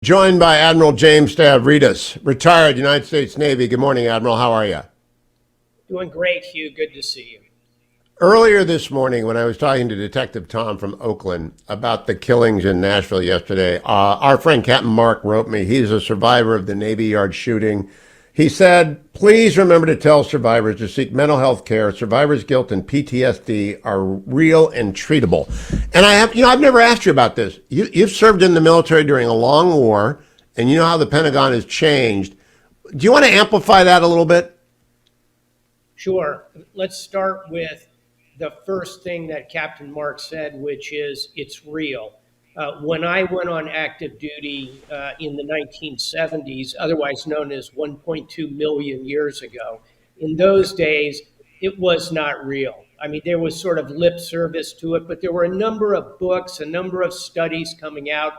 joined by Admiral James Stavridis, retired United States Navy. Good morning, Admiral. How are you? Doing great, Hugh. Good to see you. Earlier this morning, when I was talking to Detective Tom from Oakland about the killings in Nashville yesterday, our friend Captain Mark wrote me. He's a survivor of the Navy Yard shooting. He said, please remember to tell survivors to seek mental health care. Survivor's guilt and PTSD are real and treatable. And I've never asked you about this. You've served in the military during a long war, and you know how the Pentagon has changed. Do you want to amplify that a little bit? Sure. Let's start with the first thing that Captain Mark said, which is it's real. When I went on active duty in the 1970s, otherwise known as 1.2 million years ago, in those days, it was not real. I mean, there was sort of lip service to it, but there were a number of books, a number of studies coming out.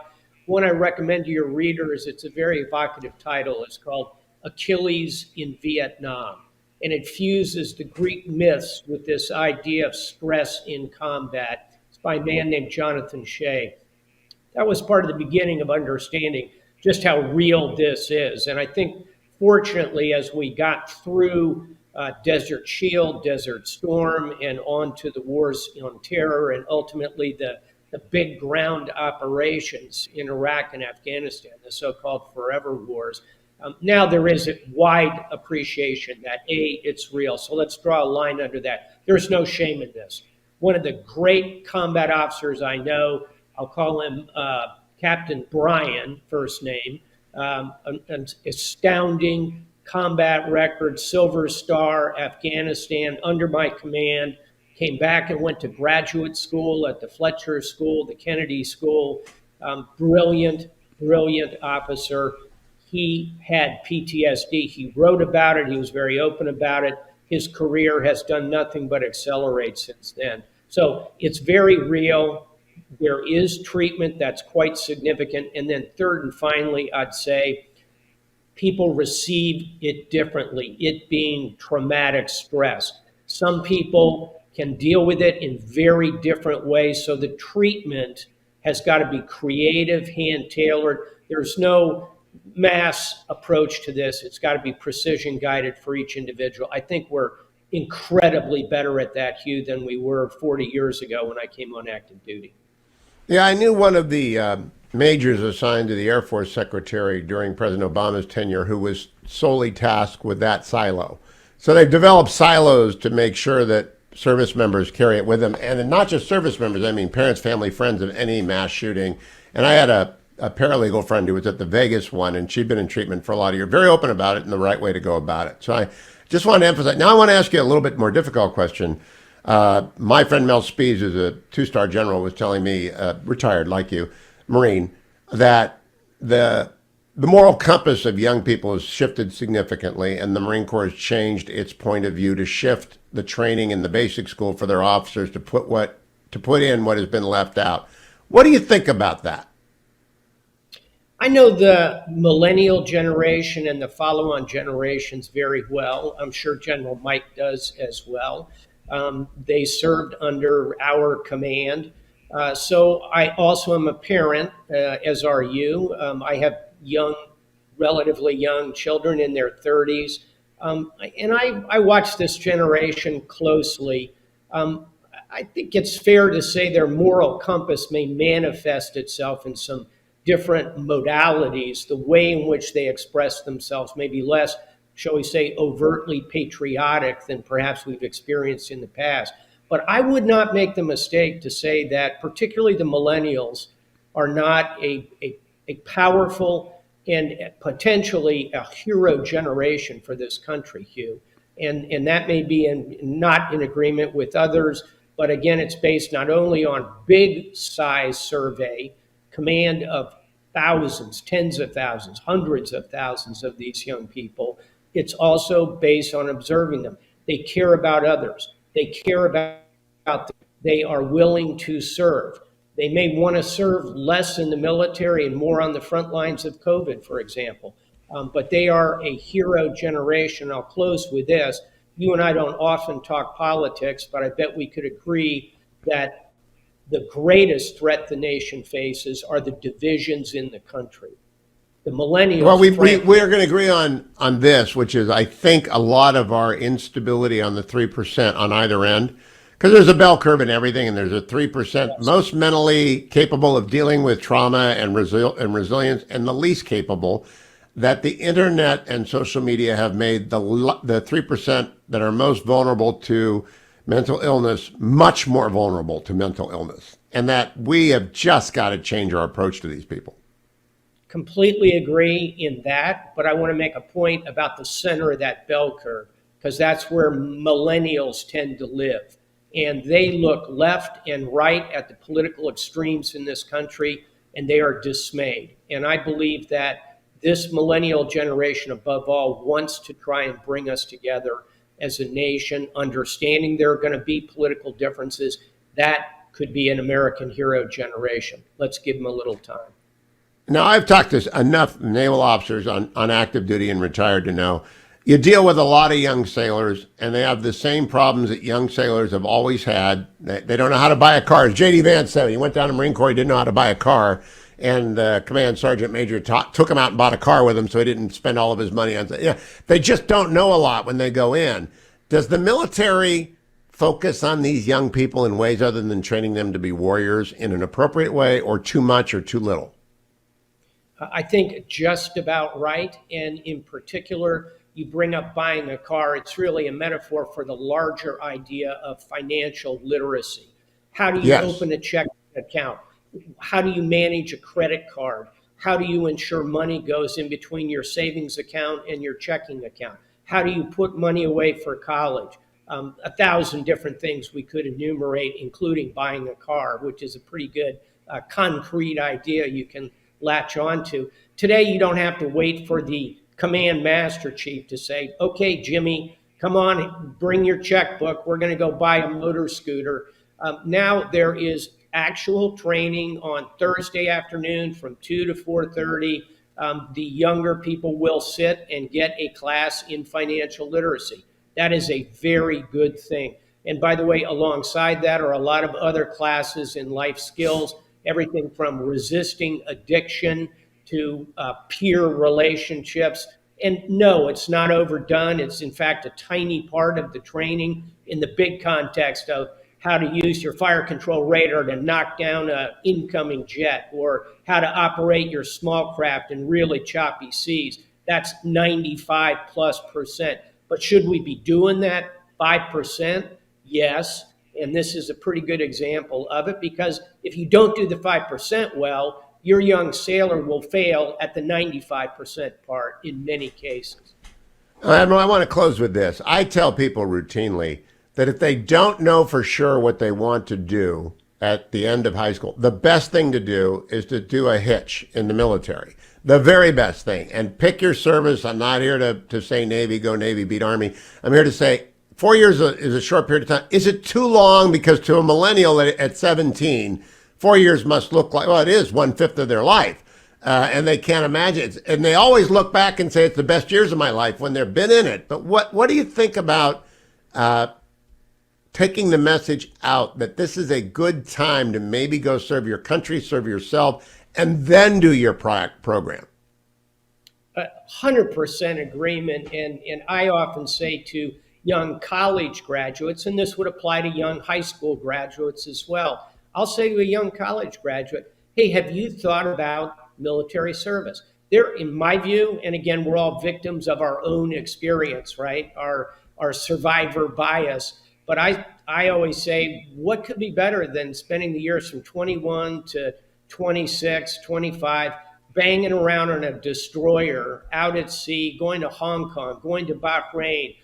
One I recommend to your readers, it's a very evocative title. It's called Achilles in Vietnam. And it fuses the Greek myths with this idea of stress in combat. It's by a man named Jonathan Shea. That was part of the beginning of understanding just how real this is. And I think, fortunately, as we got through Desert Shield, Desert Storm, and on to the wars on terror, and ultimately the big ground operations in Iraq and Afghanistan, the so-called forever wars, now there is a wide appreciation that, A, it's real. So let's draw a line under that. There's no shame in this. One of the great combat officers I know, I'll call him Captain Brian, first name, an astounding combat record, Silver Star, Afghanistan, under my command, came back and went to graduate school at the Fletcher School, the Kennedy School, brilliant officer. He had PTSD. He wrote about it. He was very open about it. His career has done nothing but accelerate since then. So it's very real. There is treatment that's quite significant. And then third and finally, I'd say people receive it differently, it being traumatic stress. Some people can deal with it in very different ways. So the treatment has got to be creative, hand-tailored. There's no mass approach to this. It's got to be precision guided for each individual. I think we're incredibly better at that, Hugh, than we were 40 years ago when I came on active duty. Yeah, I knew one of the majors assigned to the Air Force Secretary during President Obama's tenure who was solely tasked with that silo. So they've developed silos to make sure that service members carry it with them. And not just service members, I mean parents, family, friends of any mass shooting. And I had a paralegal friend who was at the Vegas one, and she'd been in treatment for a lot of years, very open about it and the right way to go about it. So I just want to emphasize. Now I want to ask you a little bit more difficult question. My friend Mel Spees, who's a two-star general, was telling me, retired like you, Marine, that the moral compass of young people has shifted significantly, and the Marine Corps has changed its point of view to shift the training in the basic school for their officers to put in what has been left out. What do you think about that? I know the millennial generation and the follow-on generations very well. I'm sure General Mike does as well. They served under our command. So I also am a parent, as are you. I have relatively young children in their 30s. And I watch this generation closely. I think it's fair to say their moral compass may manifest itself in some different modalities. The way in which they express themselves may be less, shall we say, overtly patriotic than perhaps we've experienced in the past. But I would not make the mistake to say that particularly the millennials are not a powerful and potentially a hero generation for this country, Hugh. And that may be not in agreement with others, but again, it's based not only on big size survey, command of thousands, tens of thousands, hundreds of thousands of these young people. It's also based on observing them. They care about others. They care about them. They are willing to serve. They may want to serve less in the military and more on the front lines of COVID, for example. But they are a hero generation. I'll close with this. You and I don't often talk politics, but I bet we could agree that the greatest threat the nation faces are the divisions in the country. The Well, millennials, we frankly, are going to agree on this, which is I think a lot of our instability on the 3% on either end, because there's a bell curve in everything, and there's a 3% yes. most mentally capable of dealing with trauma and resilience, and the least capable. That the internet and social media have made the 3% that are most vulnerable to mental illness much more vulnerable to mental illness, and that we have just got to change our approach to these people. Completely agree in that, but I want to make a point about the center of that bell curve because that's where millennials tend to live. And they look left and right at the political extremes in this country, and they are dismayed. And I believe that this millennial generation, above all, wants to try and bring us together as a nation, understanding there are going to be political differences. That could be an American hero generation. Let's give them a little time. Now, I've talked to enough naval officers on active duty and retired to know you deal with a lot of young sailors, and they have the same problems that young sailors have always had. They don't know how to buy a car. As J.D. Vance said, he went down to Marine Corps, he didn't know how to buy a car, and the command sergeant major took him out and bought a car with him so he didn't spend all of his money on it. Yeah, they just don't know a lot when they go in. Does the military focus on these young people in ways other than training them to be warriors in an appropriate way, or too much or too little? I think just about right. And in particular, you bring up buying a car. It's really a metaphor for the larger idea of financial literacy. How do you Yes. open a checking account? How do you manage a credit card? How do you ensure money goes in between your savings account and your checking account? How do you put money away for college? 1,000 different things we could enumerate, including buying a car, which is a pretty good concrete idea you can latch onto. Today, you don't have to wait for the command master chief to say, okay, Jimmy, come on, bring your checkbook. We're going to go buy a motor scooter. Now there is actual training on Thursday afternoon from 2 to 4:30. The younger people will sit and get a class in financial literacy. That is a very good thing. And by the way, alongside that are a lot of other classes in life skills, everything from resisting addiction to peer relationships. And no, it's not overdone. It's in fact a tiny part of the training in the big context of how to use your fire control radar to knock down an incoming jet, or how to operate your small craft in really choppy seas. That's 95+%. But should we be doing that 5%? Yes. And this is a pretty good example of it, because if you don't do the 5% well, your young sailor will fail at the 95% part in many cases. Admiral, I want to close with this. I tell people routinely that if they don't know for sure what they want to do at the end of high school, the best thing to do is to do a hitch in the military. The very best thing. And pick your service. I'm not here to say Navy, go Navy, beat Army. I'm here to say 4 years is a short period of time. Is it too long? Because to a millennial at 17, 4 years must look like, well, it is 1/5 of their life. And they can't imagine it. And they always look back and say it's the best years of my life when they've been in it. But what do you think about taking the message out that this is a good time to maybe go serve your country, serve yourself, and then do your program? 100% agreement. And I often say to young college graduates, and this would apply to young high school graduates as well, I'll say to a young college graduate, hey, have you thought about military service? There, in my view, and again, we're all victims of our own experience, right? Our survivor bias. But I always say, what could be better than spending the years from 21 to 26, 25, banging around on a destroyer out at sea, going to Hong Kong, going to Bahrain,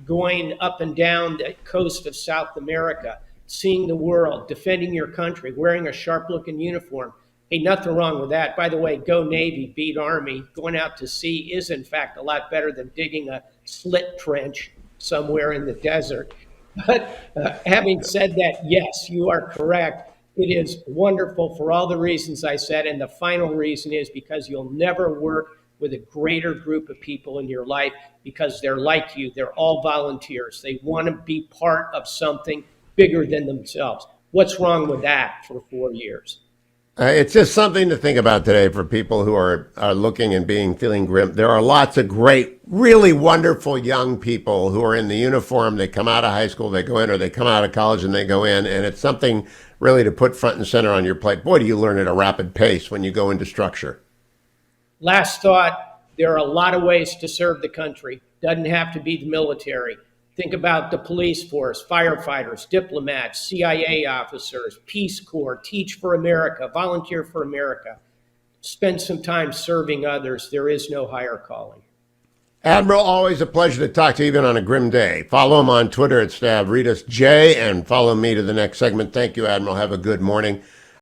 going up and down the coast of South America, seeing the world, defending your country, wearing a sharp-looking uniform. Hey, nothing wrong with that. By the way, go Navy, beat Army. Going out to sea is, in fact, a lot better than digging a slit trench somewhere in the desert. But having said that, yes, you are correct. It is wonderful for all the reasons I said. And the final reason is because you'll never work with a greater group of people in your life, because they're like you. They're all volunteers. They want to be part of something bigger than themselves. What's wrong with that for 4 years? It's just something to think about today for people who are looking and feeling grim. There are lots of great, really wonderful young people who are in the uniform. They come out of high school, they go in, or they come out of college and they go in, and it's something really to put front and center on your plate. Boy, do you learn at a rapid pace when you go into structure. Last thought, there are a lot of ways to serve the country. Doesn't have to be the military. Think about the police force, firefighters, diplomats, CIA officers, Peace Corps, Teach for America, Volunteer for America. Spend some time serving others. There is no higher calling. Admiral, always a pleasure to talk to you even on a grim day. Follow him on Twitter at Stavridis J and follow me to the next segment. Thank you, Admiral. Have a good morning.